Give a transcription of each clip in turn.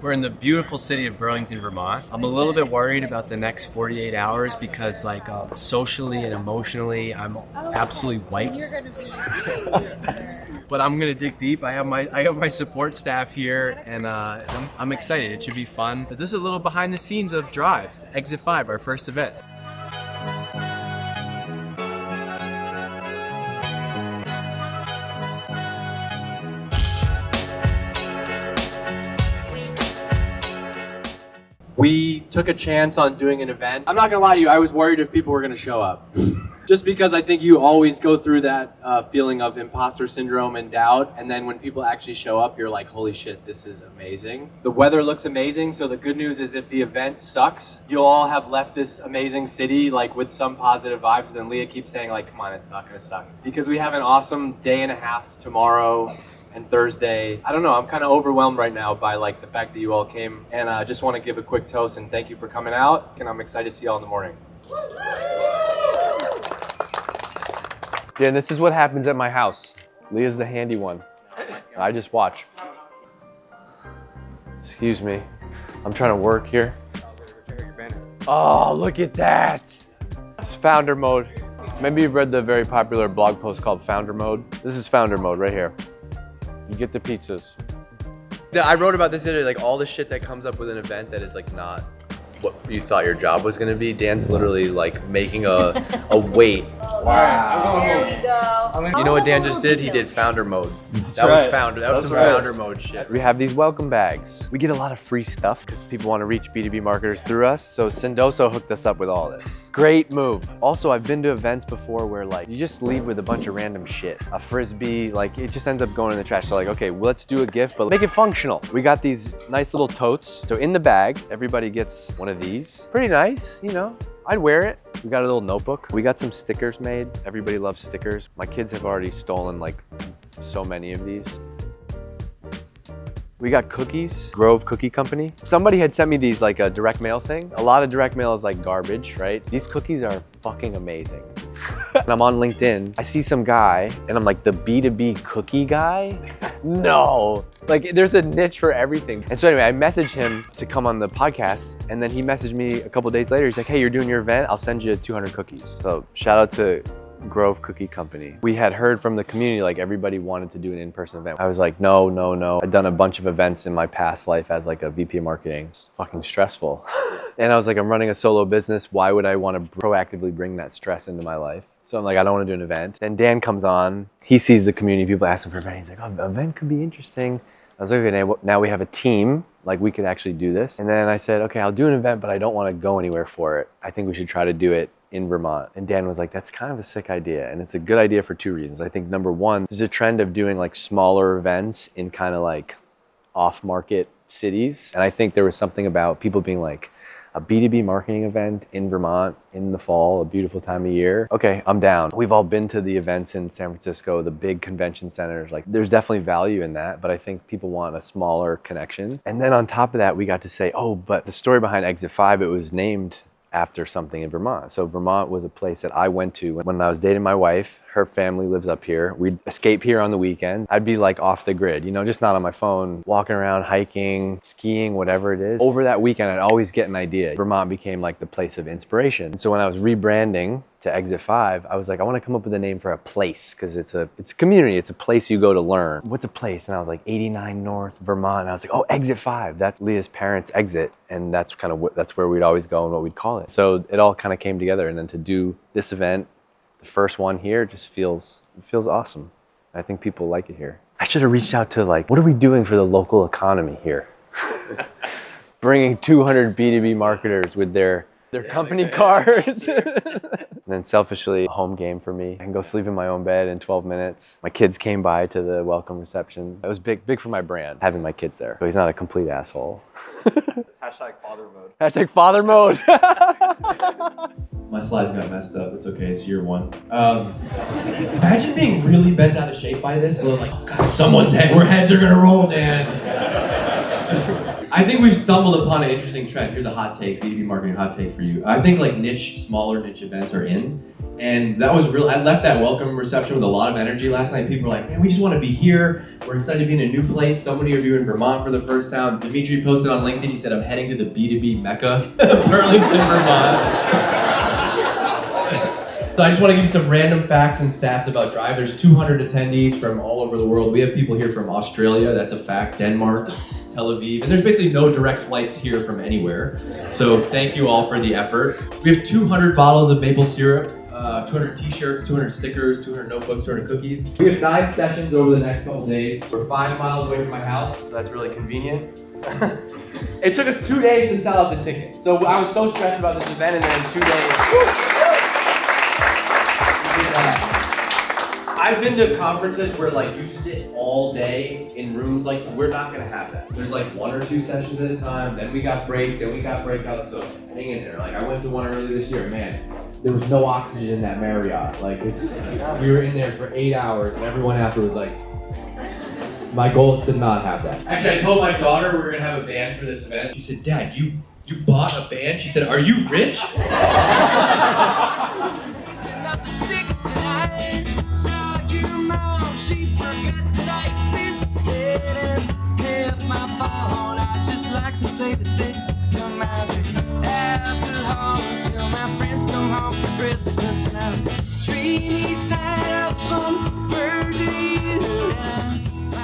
We're in the beautiful city of Burlington, Vermont. I'm a little bit worried about the next 48 hours because socially and emotionally, I'm absolutely wiped. You're gonna be But I'm gonna dig deep. I have my support staff here, and I'm excited. It should be fun. But this is a little behind the scenes of Drive, Exit 5, our first event. We took a chance on doing an event. I'm not gonna lie to you, I was worried if people were gonna show up. Just because I think you always go through that feeling of imposter syndrome and doubt, and then when people actually show up, you're like, holy shit, this is amazing. The weather looks amazing, so the good news is if the event sucks, you'll all have left this amazing city like with some positive vibes, and Leah keeps saying like, come on, it's not gonna suck. Because we have an awesome day and a half tomorrow, and Thursday. I don't know, I'm kind of overwhelmed right now by like the fact that you all came, and I just want to give a quick toast and thank you for coming out, and I'm excited to see you all in the morning. Yeah, and this is what happens at my house. Leah's the handy one. I just watch. Excuse me, I'm trying to work here. Oh, look at that. It's founder mode. Maybe you've read the very popular blog post called Founder Mode. This is founder mode right here. You get the pizzas. I wrote about this the other day, like all the shit that comes up with an event that is like not what you thought your job was gonna be. Dan's literally like making a weight. Wow. There we go. You know what Dan just did? He did founder mode. That was some founder mode shit. We have these welcome bags. We get a lot of free stuff because people want to reach B2B marketers through us. So Sendoso hooked us up with all this. Great move. Also, I've been to events before where like you just leave with a bunch of random shit. A Frisbee, like it just ends up going in the trash. So like, okay, well, let's do a gift, but make it functional. We got these nice little totes. So in the bag, everybody gets one of these. Pretty nice, you know. I'd wear it. We got a little notebook. We got some stickers made. Everybody loves stickers. My kids have already stolen like so many of these. We got cookies, Grove Cookie Company. Somebody had sent me these like a direct mail thing. A lot of direct mail is like garbage, right? These cookies are fucking amazing. And I'm on LinkedIn, I see some guy and I'm like, the B2B cookie guy? No, like there's a niche for everything. And so anyway, I messaged him to come on the podcast, and then he messaged me a couple days later. He's like, hey, you're doing your event? I'll send you 200 cookies. So shout out to Grove Cookie Company. We had heard from the community, like everybody wanted to do an in-person event. I was like, no. I'd done a bunch of events in my past life as like a VP of marketing. It's fucking stressful. And I was like, I'm running a solo business. Why would I want to proactively bring that stress into my life? So I'm like, I don't want to do an event. Then Dan comes on. He sees the community, people ask him for an event. He's like, oh, an event could be interesting. I was like, okay, now we have a team. Like we could actually do this. And then I said, okay, I'll do an event, but I don't want to go anywhere for it. I think we should try to do it in Vermont. And Dan was like, that's kind of a sick idea. And it's a good idea for two reasons. I think number one, there's a trend of doing like smaller events in kind of like off-market cities. And I think there was something about people being like, a B2B marketing event in Vermont in the fall, a beautiful time of year. Okay, I'm down. We've all been to the events in San Francisco, the big convention centers. Like there's definitely value in that, but I think people want a smaller connection. And then on top of that, we got to say, oh, but the story behind Exit 5, it was named after something in Vermont. So Vermont was a place that I went to when I was dating my wife. Her family lives up here. We'd escape here on the weekend. I'd be like off the grid, you know, just not on my phone, walking around, hiking, skiing, whatever it is. Over that weekend, I'd always get an idea. Vermont became like the place of inspiration. And so when I was rebranding to Exit 5, I was like, I want to come up with a name for a place because it's a community. It's a place you go to learn. What's a place? And I was like 89 North Vermont. And I was like, oh, Exit 5. That's Leah's parents' exit. And that's kind of that's where we'd always go and what we'd call it. So it all kind of came together. And then to do this event, the first one here, just feels awesome. I think people like it here. I should have reached out to like, what are we doing for the local economy here? Bringing 200 B2B marketers with their company cars. And then selfishly, a home game for me. I can go sleep in my own bed in 12 minutes. My kids came by to the welcome reception. It was big for my brand, having my kids there. So he's not a complete asshole. Hashtag father mode. Hashtag father mode. My slides got messed up. It's okay. It's year one. Imagine being really bent out of shape by this. So like, oh God, someone's head. Where heads are gonna roll, Dan. I think we've stumbled upon an interesting trend. Here's a hot take, B2B marketing hot take for you. I think like smaller niche events are in. And that was real. I left that welcome reception with a lot of energy last night. People were like, man, we just want to be here. We're excited to be in a new place. So many of you in Vermont for the first time. Dimitri posted on LinkedIn, he said, I'm heading to the B2B Mecca, Burlington, Vermont. So I just want to give you some random facts and stats about Drive. There's 200 attendees from all over the world. We have people here from Australia, that's a fact, Denmark, Tel Aviv, and there's basically no direct flights here from anywhere. So thank you all for the effort. We have 200 bottles of maple syrup, 200 t-shirts, 200 stickers, 200 notebooks, 200 cookies. We have 9 sessions over the next couple days. We're 5 miles away from my house, so that's really convenient. It took us 2 days to sell out the tickets. So I was so stressed about this event, and then in 2 days, I've been to conferences where like you sit all day in rooms like we're not gonna have that. There's like 1 or 2 sessions at a time, then we got break, then we got breakouts, so hang in there. Like I went to one earlier this year, man, there was no oxygen in that Marriott. Like we were in there for 8 hours and everyone after was like, my goal is to not have that. Actually, I told my daughter we were gonna have a band for this event. She said, Dad, you bought a band? She said, are you rich?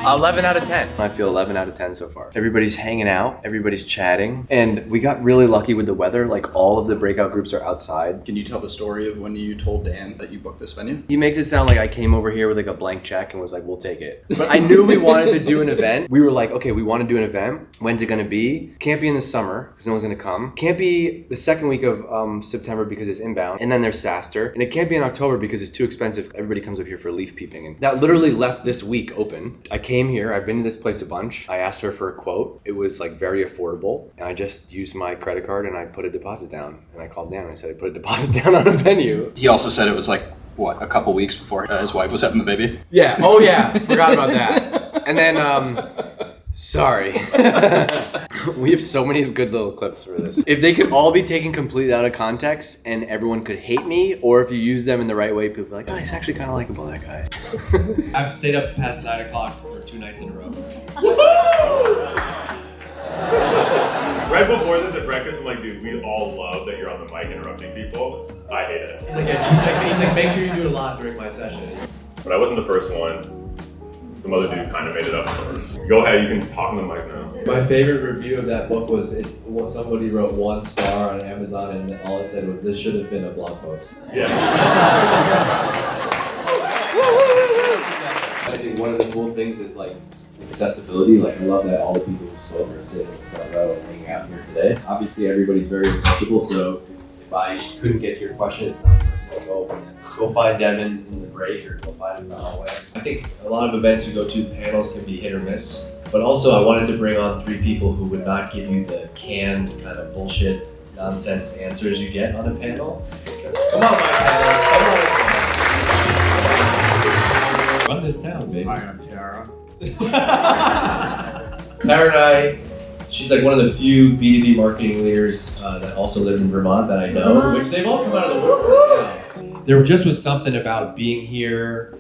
Now. 11 out of 10. I feel 11 out of 10 so far. Everybody's hanging out, everybody's chatting, and we got really lucky with the weather. Like all of the breakout groups are outside. Can you tell the story of when you told Dan that you booked this venue? He makes it sound like I came over here with like a blank check and was like, we'll take it. But I knew we wanted to do an event. We were like, okay, we want to do an event. When's it gonna be? Can't be in the summer because no one's gonna come. Can't be the second week of September because it's inbound. And then there's SaaStr. And it can't be in October because it's too expensive. Everybody comes up here for leaf peeping. And that literally left this week open. I came here, I've been to this place a bunch. I asked her for a quote. It was like very affordable. And I just used my credit card and I put a deposit down. And I called Dan and I said, I put a deposit down on a venue. He also said it was like, what, a couple weeks before his wife was having the baby? Yeah, oh yeah, forgot about that. And then, sorry. We have so many good little clips for this. If they could all be taken completely out of context and everyone could hate me, or if you use them in the right way, people be like, oh, he's actually kind of likable, that guy. I've stayed up past 9 o'clock for 2 nights in a row. Right before this at breakfast, I'm like, dude, we all love that you're on the mic interrupting people. I hate it. He's like, yeah, he's like, make sure you do it a lot during my session. But I wasn't the first one. Some other dude kind of made it up first. Go ahead, you can talk on the mic now. My favorite review of that book was somebody wrote 1 star on Amazon and all it said was, this should have been a blog post. Yeah. I think one of the cool things is like accessibility. Like I love that all the people who spoke are sitting in the front row and hanging out here today. Obviously everybody's very accessible, so if I couldn't get to your question, it's not personal. Go find Devin in the break or go find him in the hallway. I think a lot of events you go to, panels can be hit or miss. But also I wanted to bring on 3 people who would not give you the canned kind of bullshit nonsense answers you get on a panel. Come on, my panelists, come on. Run this town, baby. Hi, I'm Tara. Tara and I, she's like one of the few B2B marketing leaders that also lives in Vermont that I know, which they've all come out of the woodwork. There just was something about being here,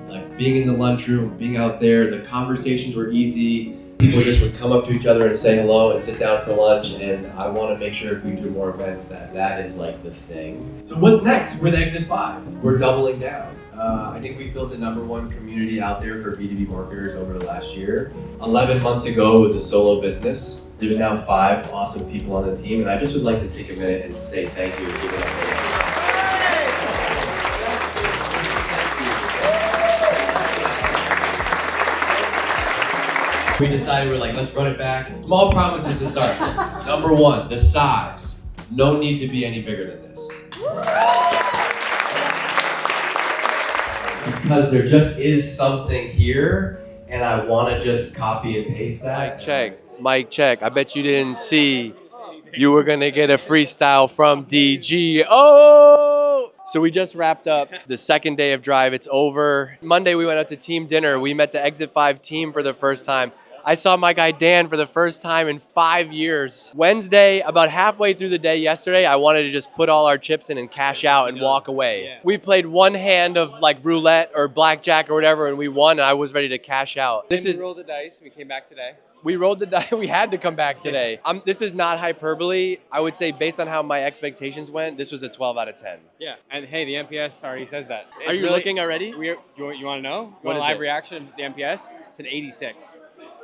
like being in the lunchroom, being out there, the conversations were easy. People just would come up to each other and say hello and sit down for lunch, and I want to make sure if we do more events that is like the thing. So what's next with Exit 5? We're doubling down. I think we've built the #1 community out there for B2B marketers over the last year. 11 months ago it was a solo business. There's now 5 awesome people on the team, and I just would like to take a minute and say thank you and give it up for them. We decided, we're like, let's run it back. Small promises to start. #1, the size. No need to be any bigger than this. Because there just is something here, and I want to just copy and paste that. Mic check. I bet you didn't see you were gonna get a freestyle from DG. Oh! So we just wrapped up the second day of Drive. It's over. Monday we went out to team dinner. We met the Exit 5 team for the first time. I saw my guy Dan for the first time in 5 years. Wednesday, about halfway through the day yesterday, I wanted to just put all our chips in and cash out and walk away. Yeah. We played one hand of like roulette or blackjack or whatever, and we won, and I was ready to cash out. We rolled the dice. We came back today. We rolled the dice. We had to come back today. This is not hyperbole. I would say based on how my expectations went, this was a 12 out of 10. Yeah, and hey, the NPS already says that. Are you looking already? You want to know? What is live it? reaction to the NPS? It's an 86.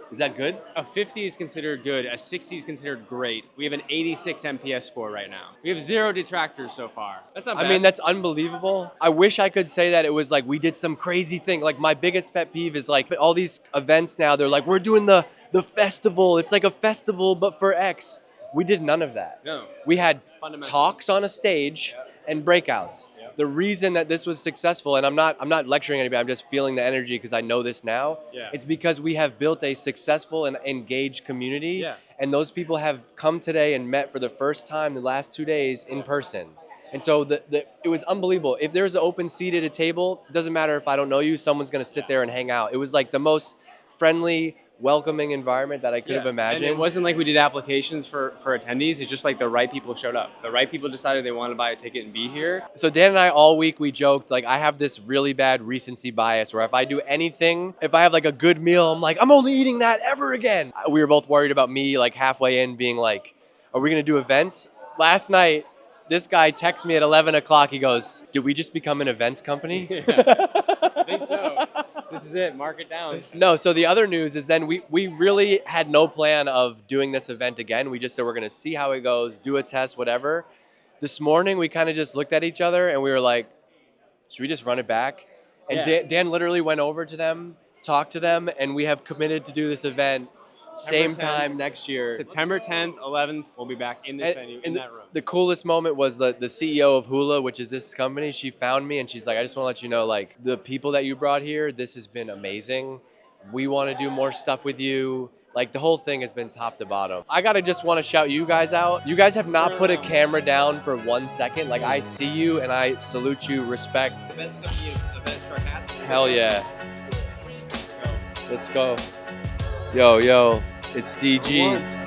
Is that good? A 50 is considered good. A 60 is considered great. We have an 86 NPS score right now. We have 0 detractors so far. That's not bad. I mean, that's unbelievable. I wish I could say that it was like we did some crazy thing. Like my biggest pet peeve is like all these events now, they're like, we're doing the festival. It's like a festival, but for X. We did none of that. No. We had Fundamentals. talks on a stage and breakouts. The reason that this was successful, and I'm not lecturing anybody, I'm just feeling the energy because I know this now. Yeah. It's because we have built a successful and engaged community, Yeah. and those people have come today and met for the first time the last 2 days in person. And so it was unbelievable. If there's an open seat at a table, it doesn't matter if I don't know you, someone's gonna sit there and hang out. It was like the most friendly, welcoming environment that I could have imagined. And it wasn't like we did applications for attendees. It's just like the right people showed up. The right people decided they wanted to buy a ticket and be here. So Dan and I all week we joked, like I have this really bad recency bias where if I do anything, if I have like a good meal, I'm like, I'm only eating that ever again. We were both worried about me like halfway in being like, are we gonna do events? Last night, this guy texts me at 11 o'clock. He goes, did we just become an events company? I think so. This is it. Mark it down. No, so the other news is then we really had no plan of doing this event again. We just said we're going to see how it goes, do a test, whatever. This morning, we kind of just looked at each other and we were like, should we just run it back? And Yeah. Dan literally went over to them, talked to them, and we have committed to do this event same 10th. time next year. September 10th, 11th, we'll be back in this venue, in that room. The coolest moment was the CEO of Hula, which is this company. She found me and she's like, I just want to let you know, like, the people that you brought here, this has been amazing. We want to do more stuff with you. Like, the whole thing has been top to bottom. I gotta just want to shout you guys out. You guys have not put a camera down for 1 second. Like, I see you and I salute you, respect. Events company, events for hats. Hell yeah. Let's go. Yo, it's DG.